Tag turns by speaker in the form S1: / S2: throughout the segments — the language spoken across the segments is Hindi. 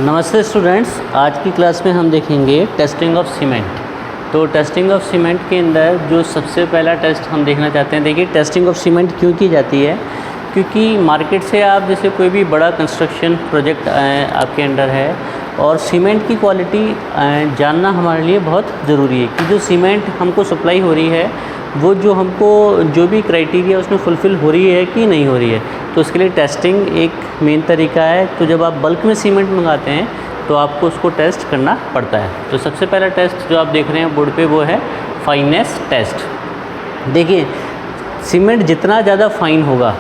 S1: नमस्ते स्टूडेंट्स, आज की क्लास में हम देखेंगे टेस्टिंग ऑफ सीमेंट। तो टेस्टिंग ऑफ सीमेंट के अंदर जो सबसे पहला टेस्ट हम देखना चाहते हैं, देखिए टेस्टिंग ऑफ सीमेंट क्यों की जाती है। क्योंकि मार्केट से आप जैसे कोई भी बड़ा कंस्ट्रक्शन प्रोजेक्ट आपके अंडर है और सीमेंट की क्वालिटी जानना हमारे लिए बहुत ज़रूरी है कि जो सीमेंट हमको सप्लाई हो रही है वो जो हमको जो भी क्राइटेरिया उसमें फुलफ़िल हो रही है कि नहीं हो रही है। तो उसके लिए टेस्टिंग एक मेन तरीका है। तो जब आप बल्क में सीमेंट मंगाते हैं तो आपको उसको टेस्ट करना पड़ता है। तो सबसे पहला टेस्ट जो आप देख रहे हैं बोर्ड पे वो है फाइनेस टेस्ट। देखिए, सीमेंट जितना ज़्यादा फाइन होगा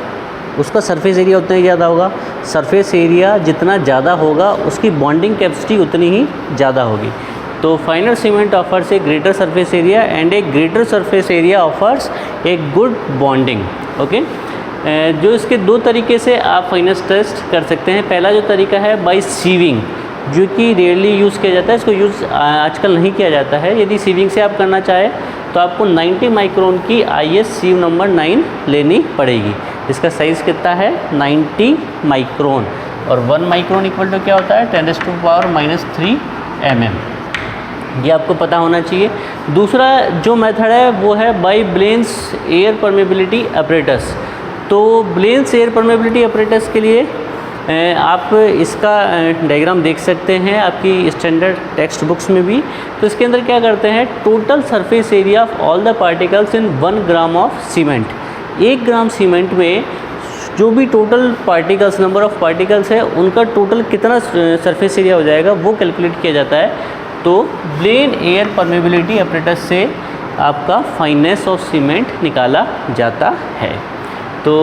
S1: उसका सरफेस एरिया उतना ही ज़्यादा होगा। सरफेस एरिया जितना ज़्यादा होगा उसकी बॉन्डिंग कैपेसिटी उतनी ही ज़्यादा होगी। तो फाइनर cement offers A greater surface area and A greater surface area offers a good bonding. Okay, जो इसके दो तरीके से आप फाइनेस टेस्ट कर सकते हैं। पहला जो तरीका है बाय सीविंग, जो कि रेयरली यूज़ किया जाता है, इसको यूज़ आजकल नहीं किया जाता है। यदि सीविंग से आप करना चाहें तो आपको 90 माइक्रोन की IS सीव नंबर 9 लेनी पड़ेगी। इसका साइज़ कितना है 90 माइक्रोन, और 1 माइक्रोन इक्वल टू क्या होता है 10⁻³ mm। ये आपको पता होना चाहिए। दूसरा जो मेथड है वो है by Blaine's air permeability apparatus. तो ब्लेंस एयर परमेबिलिटी अपरेटस के लिए आप इसका डायग्राम देख सकते हैं आपकी स्टैंडर्ड टेक्स्ट बुक्स में भी। तो इसके अंदर क्या करते हैं, total surface area of all the particles in 1 gram of cement. 1 gram cement में जो भी total particles, number of particles है, उनका टोटल कितना सरफेस एरिया हो जाएगा वो कैलकुलेट किया जाता है। तो ब्लेन एयर परमेबिलिटी अपरेटस से आपका फाइनेस ऑफ सीमेंट निकाला जाता है। तो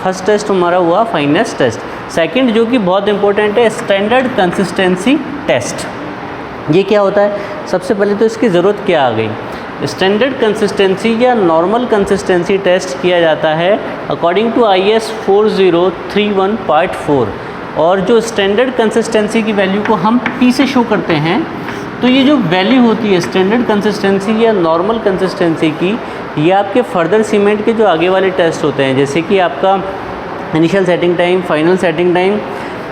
S1: फर्स्ट टेस्ट हमारा हुआ फाइनेस टेस्ट। सेकंड जो कि बहुत इंपॉर्टेंट है, स्टैंडर्ड कंसिस्टेंसी टेस्ट। ये क्या होता है, सबसे पहले तो इसकी ज़रूरत क्या आ गई। स्टैंडर्ड कंसिस्टेंसी या नॉर्मल कंसिस्टेंसी टेस्ट किया जाता है अकॉर्डिंग टू IS 4031 पार्ट 4। और जो स्टैंडर्ड कंसिस्टेंसी की वैल्यू को हम P से शो करते हैं, तो ये जो वैल्यू होती है स्टैंडर्ड कंसिस्टेंसी या नॉर्मल कंसिस्टेंसी की, ये आपके फर्दर सीमेंट के जो आगे वाले टेस्ट होते हैं, जैसे कि आपका initial setting time, final setting time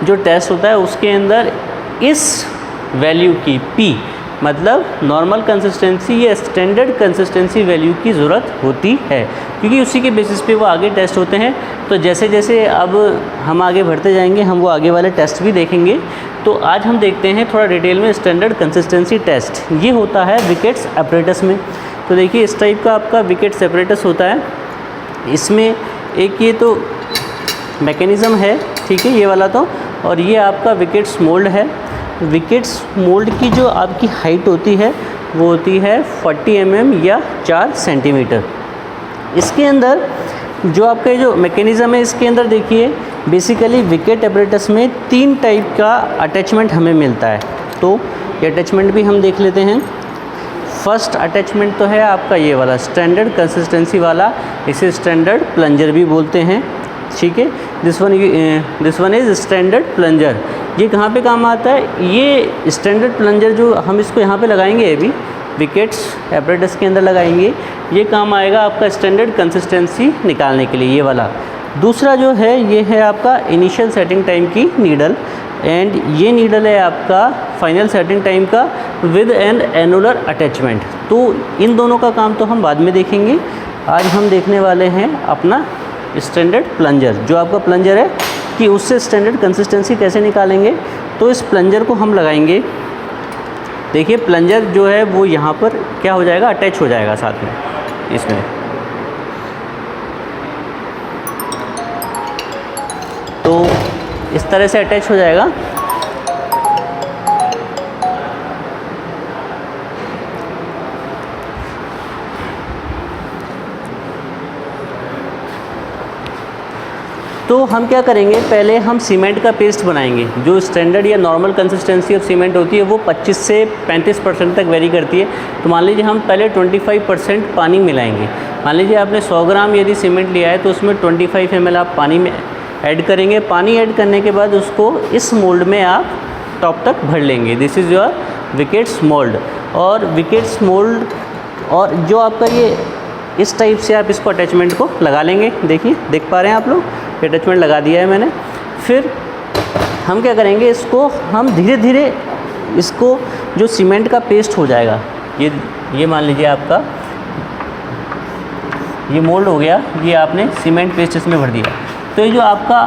S1: जो टेस्ट होता है उसके अंदर इस वैल्यू की P मतलब नॉर्मल कंसिस्टेंसी या स्टैंडर्ड कंसिस्टेंसी वैल्यू की ज़रूरत होती है, क्योंकि उसी के बेसिस पे वो आगे टेस्ट होते हैं। तो जैसे जैसे अब हम आगे बढ़ते जाएंगे हम वो आगे वाले टेस्ट भी देखेंगे। तो आज हम देखते हैं थोड़ा डिटेल में स्टैंडर्ड कंसिस्टेंसी टेस्ट। ये होता है विकेट्स अपरेटस में। तो देखिए इस टाइप का आपका विकेट्स अपरेटस होता है। इसमें एक ये तो मैकेनिज़्म है, ठीक है, ये वाला तो, और ये आपका विकेट्स मोल्ड है। विकेट्स मोल्ड की जो आपकी हाइट होती है वो होती है 40 mm या 4 सेंटीमीटर। इसके अंदर जो आपका जो मैकेनिज़्म है, इसके अंदर देखिए बेसिकली विकेट अपरेटस में 3 टाइप का अटैचमेंट हमें मिलता है। तो ये अटैचमेंट भी हम देख लेते हैं। फर्स्ट अटैचमेंट तो है आपका ये वाला स्टैंडर्ड कंसिस्टेंसी वाला, इसे स्टैंडर्ड प्लंजर भी बोलते हैं, ठीक है। This one is standard plunger. ये कहाँ पे काम आता है, ये स्टैंडर्ड प्लंजर जो हम इसको यहाँ पे लगाएंगे, अभी विकेट्स अपरेटस के अंदर लगाएंगे, ये काम आएगा आपका स्टैंडर्ड कंसिस्टेंसी निकालने के लिए, ये वाला। दूसरा जो है ये है आपका इनिशियल सेटिंग टाइम की नीडल, एंड ये नीडल है आपका फाइनल सेटिंग टाइम का विद एन एनुलर अटैचमेंट। तो इन दोनों का काम तो हम बाद में देखेंगे। आज हम देखने वाले हैं अपना स्टैंडर्ड प्लंजर, जो आपका प्लंजर है कि उससे स्टैंडर्ड कंसिस्टेंसी कैसे निकालेंगे। तो इस प्लंजर को हम लगाएंगे। देखिए प्लंजर जो है वो यहाँ पर क्या हो जाएगा, अटैच हो जाएगा साथ में इसमें। तो इस तरह से अटैच हो जाएगा। तो हम क्या करेंगे, पहले हम सीमेंट का पेस्ट बनाएंगे। जो स्टैंडर्ड या नॉर्मल कंसिस्टेंसी ऑफ सीमेंट होती है वो 25 से 35% तक वेरी करती है। तो मान लीजिए हम पहले 25% पानी मिलाएंगे। मान लीजिए आपने 100 ग्राम यदि सीमेंट लिया है तो उसमें 25 ml आप पानी में ऐड करेंगे। पानी ऐड करने के बाद उसको इस मोल्ड में आप टॉप तक भर लेंगे। This is your wickets mould. और विकेट्स मोल्ड और जो आपका ये इस टाइप से आप इसको अटैचमेंट को लगा लेंगे। देखिए, देख पा रहे हैं आप लोग, अटैचमेंट लगा दिया है मैंने। फिर हम क्या करेंगे, इसको हम धीरे धीरे इसको जो सीमेंट का पेस्ट हो जाएगा, ये मान लीजिए आपका ये मोल्ड हो गया, ये आपने सीमेंट पेस्ट इसमें भर दिया। तो ये जो आपका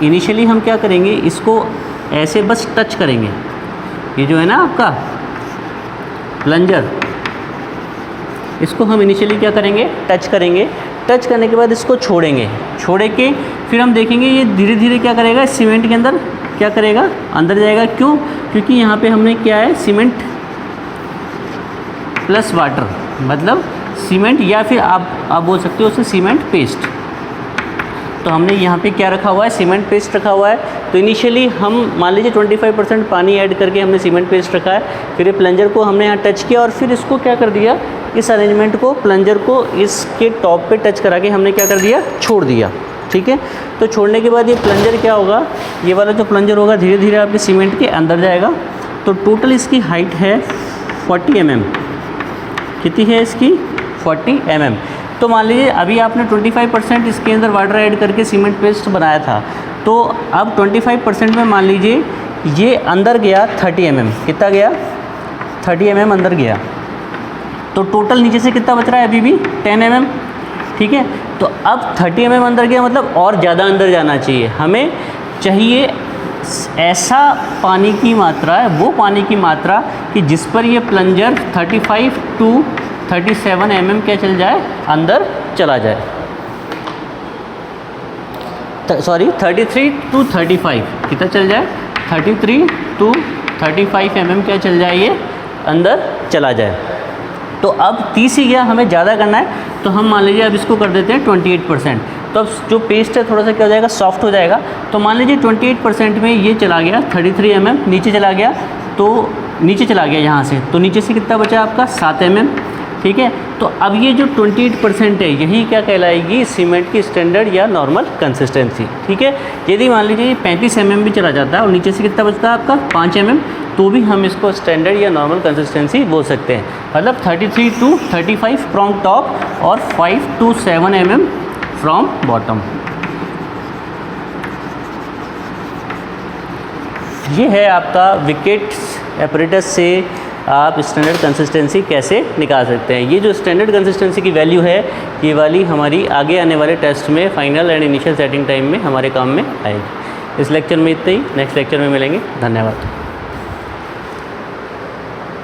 S1: इनिशियली हम क्या करेंगे, इसको ऐसे बस टच करेंगे, ये जो है ना आपका प्लंजर, इसको हम इनिशियली क्या करेंगे, टच करेंगे। टच करने के बाद इसको छोड़ेंगे, छोड़े के फिर हम देखेंगे ये धीरे धीरे क्या करेगा, सीमेंट के अंदर क्या करेगा, अंदर जाएगा। क्यों? क्योंकि यहाँ पे हमने क्या है, सीमेंट प्लस वाटर, मतलब सीमेंट या फिर आप बोल सकते हो उसे सीमेंट पेस्ट। तो हमने यहाँ पे क्या रखा हुआ है, सीमेंट पेस्ट रखा हुआ है। तो इनिशियली हम मान लीजिए 25% पानी ऐड करके हमने सीमेंट पेस्ट रखा है। फिर ये प्लंजर को हमने यहाँ टच किया और फिर इसको क्या कर दिया, इस अरेंजमेंट को, प्लंजर को इसके टॉप पे टच करा के हमने क्या कर दिया, छोड़ दिया। ठीक है, तो छोड़ने के बाद ये प्लंजर क्या होगा, ये वाला जो प्लंजर होगा धीरे धीरे आपके सीमेंट के अंदर जाएगा। तो टोटल इसकी हाइट है 40 mm। कितनी है इसकी, 40 mm। तो मान लीजिए अभी आपने 25% इसके अंदर वाटर ऐड करके सीमेंट पेस्ट बनाया था, तो अब 25% में मान लीजिए ये अंदर गया 30 mm। कितना गया, 30 mm अंदर गया। तो टोटल नीचे से कितना बच रहा है, अभी भी 10 mm। ठीक है, तो अब 30 mm अंदर गया, मतलब और ज़्यादा अंदर जाना चाहिए। हमें चाहिए ऐसा पानी की मात्रा है, वो पानी की मात्रा कि जिस पर ये प्लंजर 35 to 37 mm क्या चल जाए, अंदर चला जाए। सॉरी 33 to 35 कितना चल जाए, 33 to 35 mm क्या चल जाए, ये अंदर चला जाए। तो अब 30 ही गया, हमें ज़्यादा करना है, तो हम मान लीजिए अब इसको कर देते हैं 28%। तो अब जो पेस्ट है थोड़ा सा क्या हो जाएगा, सॉफ्ट हो जाएगा। तो मान लीजिए 28% में ये चला गया 33 mm, नीचे चला गया, तो नीचे चला गया यहाँ से, तो नीचे से कितना बचा आपका 7 mm। ठीक है, तो अब ये जो 28% है, यही क्या कहलाएगी, सीमेंट की स्टैंडर्ड या नॉर्मल कंसिस्टेंसी। ठीक है, यदि मान लीजिए 35 mm भी चला जाता है और नीचे से कितना बचता है आपका 5 mm, तो भी हम इसको स्टैंडर्ड या नॉर्मल कंसिस्टेंसी बोल सकते हैं। मतलब 33 to 35 फ्रॉम टॉप और 5 to 7 mm फ्रॉम बॉटम। ये है आपका विकेट्स एपरेटस से आप स्टैंडर्ड कंसिस्टेंसी कैसे निकाल सकते हैं। ये जो स्टैंडर्ड कंसिस्टेंसी की वैल्यू है, ये वाली हमारी आगे आने वाले टेस्ट में final and initial setting time में हमारे काम में आएगी। इस लेक्चर में इतना ही, नेक्स्ट लेक्चर में मिलेंगे। धन्यवाद।